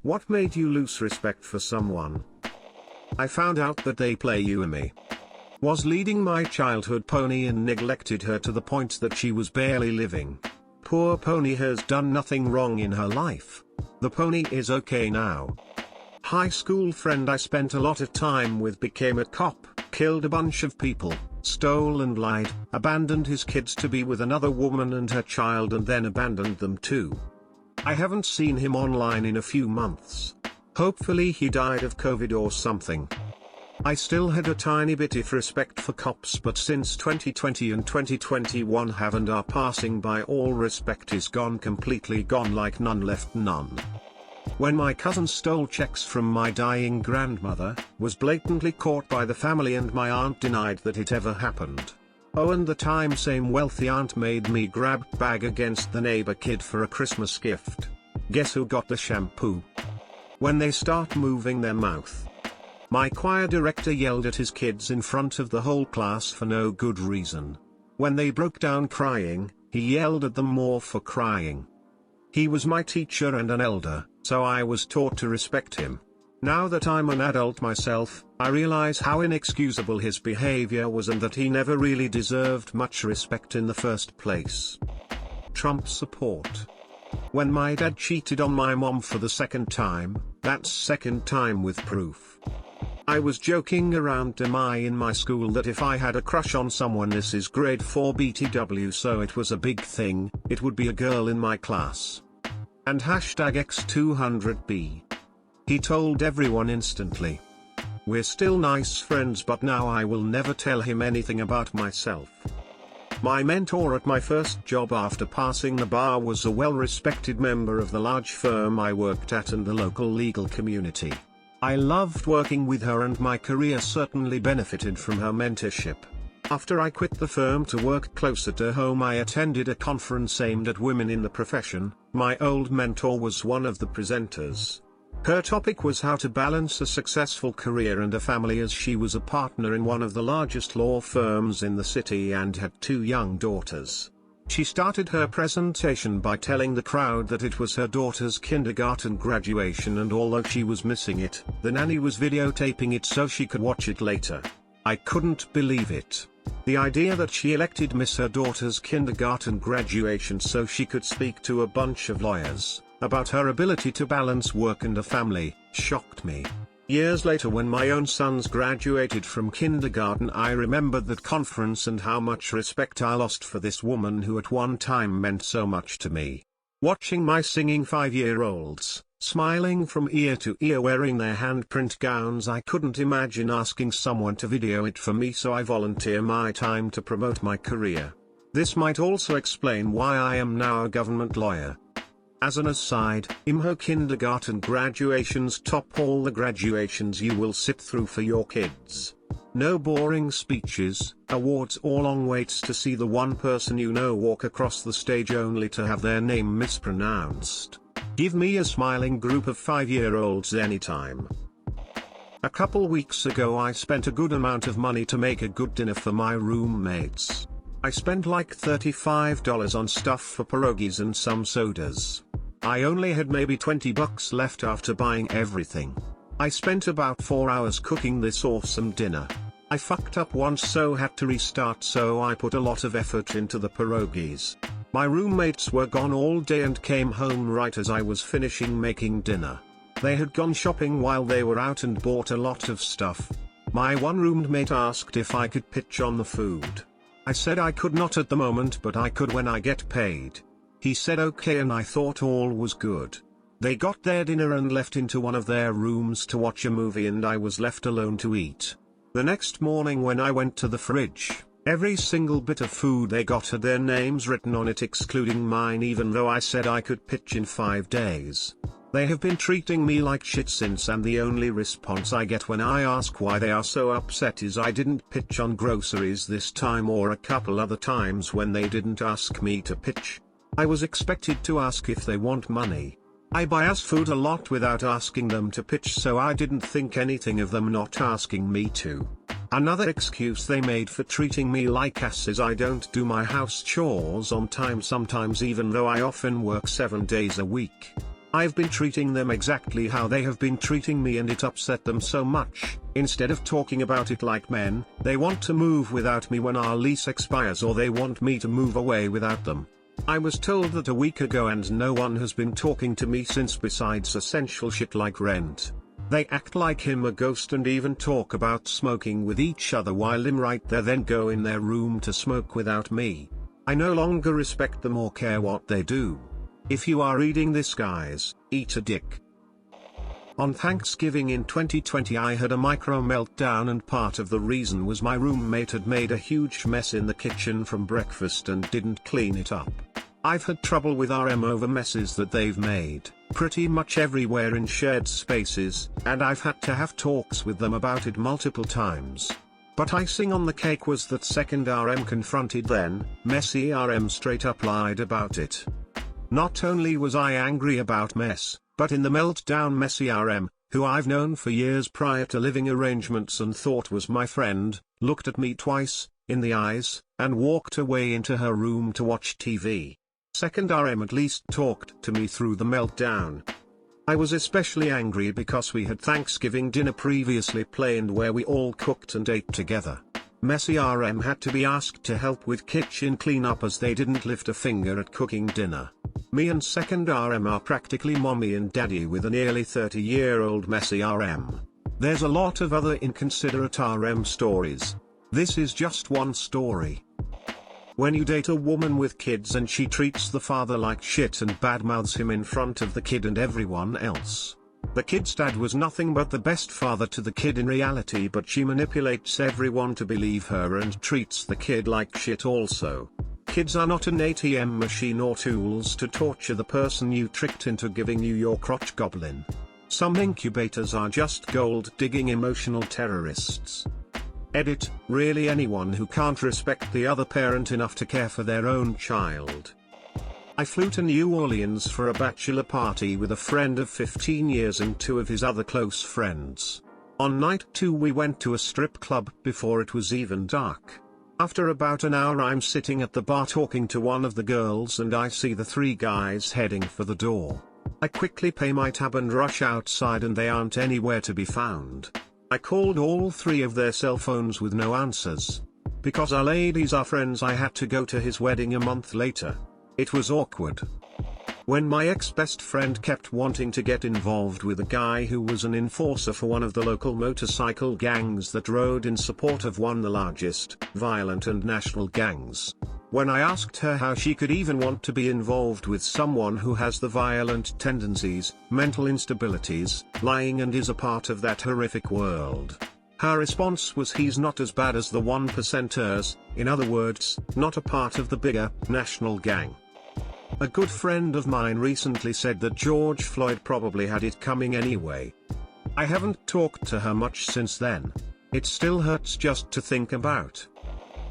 What made you lose respect for someone? I found out that they play you and me. Was leading my childhood pony and neglected her to the point that she was barely living. Poor pony has done nothing wrong in her life. The pony is okay now. High school friend I spent a lot of time with became a cop, killed a bunch of people, stole and lied, abandoned his kids to be with another woman and her child and then abandoned them too. I haven't seen him online in a few months. Hopefully he died of COVID or something. I still had a tiny bit of respect for cops, but since 2020 and 2021 have and are passing by, all respect is gone, completely gone, like none left none. When my cousin stole checks from my dying grandmother, was blatantly caught by the family and my aunt denied that it ever happened. Oh, and the time same wealthy aunt made me grab bag against the neighbor kid for a Christmas gift. Guess who got the shampoo? When they start moving their mouth. My choir director yelled at his kids in front of the whole class for no good reason. When they broke down crying, he yelled at them more for crying. He was my teacher and an elder, so I was taught to respect him. Now that I'm an adult myself, I realize how inexcusable his behavior was and that he never really deserved much respect in the first place. Trump support. When my dad cheated on my mom for the second time, that's second time with proof. I was joking around to in my school that if I had a crush on someone, this is grade 4 BTW, so it was a big thing, it would be a girl in my class. And hashtag X200B. He told everyone instantly. We're still nice friends, but now I will never tell him anything about myself. My mentor at my first job after passing the bar was a well-respected member of the large firm I worked at and the local legal community. I loved working with her and my career certainly benefited from her mentorship. After I quit the firm to work closer to home, I attended a conference aimed at women in the profession. My old mentor was one of the presenters. Her topic was how to balance a successful career and a family, as she was a partner in one of the largest law firms in the city and had 2 young daughters. She started her presentation by telling the crowd that it was her daughter's kindergarten graduation, and although she was missing it, the nanny was videotaping it so she could watch it later. I couldn't believe it. The idea that she elected miss her daughter's kindergarten graduation so she could speak to a bunch of lawyers about her ability to balance work and a family shocked me. Years later, when my own sons graduated from kindergarten, I remembered that conference and how much respect I lost for this woman who at one time meant so much to me. Watching my singing 5-year-olds, smiling from ear to ear, wearing their handprint gowns, I couldn't imagine asking someone to video it for me, so I volunteer my time to promote my career. This might also explain why I am now a government lawyer. As an aside, IMHO kindergarten graduations top all the graduations you will sit through for your kids. No boring speeches, awards, or long waits to see the one person you know walk across the stage only to have their name mispronounced. Give me a smiling group of 5-year-olds anytime. A couple weeks ago I spent a good amount of money to make a good dinner for my roommates. I spent like $35 on stuff for pierogies and some sodas. I only had maybe $20 left after buying everything. I spent about 4 hours cooking this awesome dinner. I fucked up once, so had to restart, so I put a lot of effort into the pierogies. My roommates were gone all day and came home right as I was finishing making dinner. They had gone shopping while they were out and bought a lot of stuff. My one roommate asked if I could pitch on the food. I said I could not at the moment, but I could when I get paid. He said okay, and I thought all was good. They got their dinner and left into one of their rooms to watch a movie, and I was left alone to eat. The next morning when I went to the fridge, every single bit of food they got had their names written on it, excluding mine, even though I said I could pitch in 5 days. They have been treating me like shit since, and the only response I get when I ask why they are so upset is I didn't pitch on groceries this time, or a couple other times when they didn't ask me to pitch. I was expected to ask if they want money. I buy us food a lot without asking them to pitch, so I didn't think anything of them not asking me to. Another excuse they made for treating me like ass is I don't do my house chores on time sometimes, even though I often work 7 days a week. I've been treating them exactly how they have been treating me, and it upset them so much. Instead of talking about it like men, they want to move without me when our lease expires, or they want me to move away without them. I was told that a week ago and no one has been talking to me since, besides essential shit like rent. They act like I'm a ghost and even talk about smoking with each other while I'm right there, then go in their room to smoke without me. I no longer respect them or care what they do. If you are reading this, guys, eat a dick. On Thanksgiving in 2020 I had a micro meltdown, and part of the reason was my roommate had made a huge mess in the kitchen from breakfast and didn't clean it up. I've had trouble with RM over messes that they've made, pretty much everywhere in shared spaces, and I've had to have talks with them about it multiple times. But icing on the cake was that second RM confronted then, messy RM straight up lied about it. Not only was I angry about mess, but in the meltdown messy RM, who I've known for years prior to living arrangements and thought was my friend, looked at me twice, in the eyes, and walked away into her room to watch TV. Second RM at least talked to me through the meltdown. I was especially angry because we had Thanksgiving dinner previously planned where we all cooked and ate together. Messy RM had to be asked to help with kitchen cleanup as they didn't lift a finger at cooking dinner. Me and second RM are practically mommy and daddy with a nearly 30-year-old messy RM. There's a lot of other inconsiderate RM stories. This is just one story. When you date a woman with kids and she treats the father like shit and badmouths him in front of the kid and everyone else. The kid's dad was nothing but the best father to the kid in reality, but she manipulates everyone to believe her and treats the kid like shit also. Kids are not an ATM machine or tools to torture the person you tricked into giving you your crotch goblin. Some incubators are just gold-digging emotional terrorists. Edit, really anyone who can't respect the other parent enough to care for their own child. I flew to New Orleans for a bachelor party with a friend of 15 years and two of his other close friends. On night 2 we went to a strip club before it was even dark. After about an hour I'm sitting at the bar talking to one of the girls and I see the 3 guys heading for the door. I quickly pay my tab and rush outside and they aren't anywhere to be found. I called all 3 of their cell phones with no answers. Because our ladies are friends, I had to go to his wedding a month later. It was awkward. When my ex-best friend kept wanting to get involved with a guy who was an enforcer for one of the local motorcycle gangs that rode in support of one of the largest, violent and national gangs. When I asked her how she could even want to be involved with someone who has the violent tendencies, mental instabilities, lying and is a part of that horrific world, her response was he's not as bad as the 1%ers, in other words, not a part of the bigger, national gang. A good friend of mine recently said that George Floyd probably had it coming anyway. I haven't talked to her much since then. It still hurts just to think about.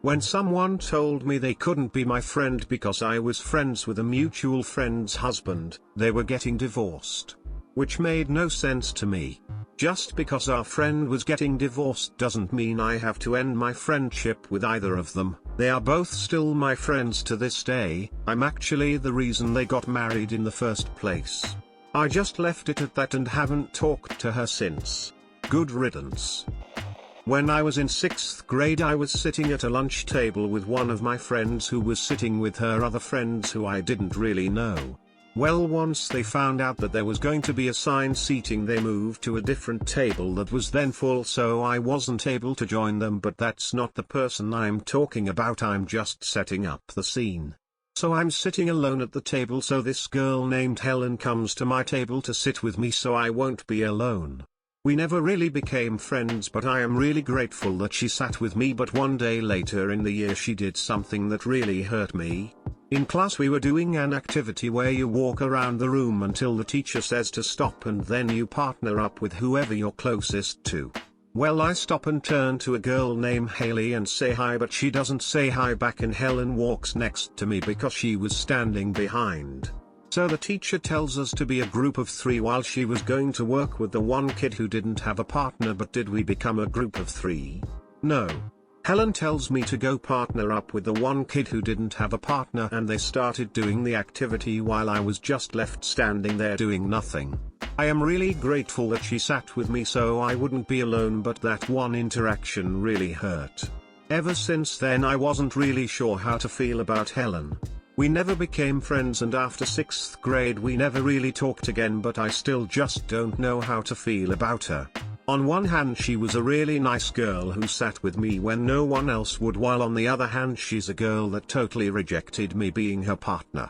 When someone told me they couldn't be my friend because I was friends with a mutual friend's husband, they were getting divorced. Which made no sense to me. Just because our friend was getting divorced doesn't mean I have to end my friendship with either of them. They are both still my friends to this day. I'm actually the reason they got married in the first place. I just left it at that and haven't talked to her since. Good riddance. When I was in 6th grade I was sitting at a lunch table with one of my friends who was sitting with her other friends who I didn't really know. Well, once they found out that there was going to be assigned seating, they moved to a different table that was then full, so I wasn't able to join them, but that's not the person I'm talking about, I'm just setting up the scene. So I'm sitting alone at the table, so this girl named Helen comes to my table to sit with me so I won't be alone. We never really became friends, but I am really grateful that she sat with me. But one day later in the year she did something that really hurt me. In class we were doing an activity where you walk around the room until the teacher says to stop, and then you partner up with whoever you're closest to. Well, I stop and turn to a girl named Haley and say hi, but she doesn't say hi back, and Helen walks next to me because she was standing behind. So the teacher tells us to be a group of 3 while she was going to work with the one kid who didn't have a partner. But did we become a group of 3? No. Helen tells me to go partner up with the one kid who didn't have a partner, and they started doing the activity while I was just left standing there doing nothing. I am really grateful that she sat with me so I wouldn't be alone, but that one interaction really hurt. Ever since then I wasn't really sure how to feel about Helen. We never became friends, and after 6th grade we never really talked again, but I still just don't know how to feel about her. On one hand she was a really nice girl who sat with me when no one else would, while on the other hand she's a girl that totally rejected me being her partner.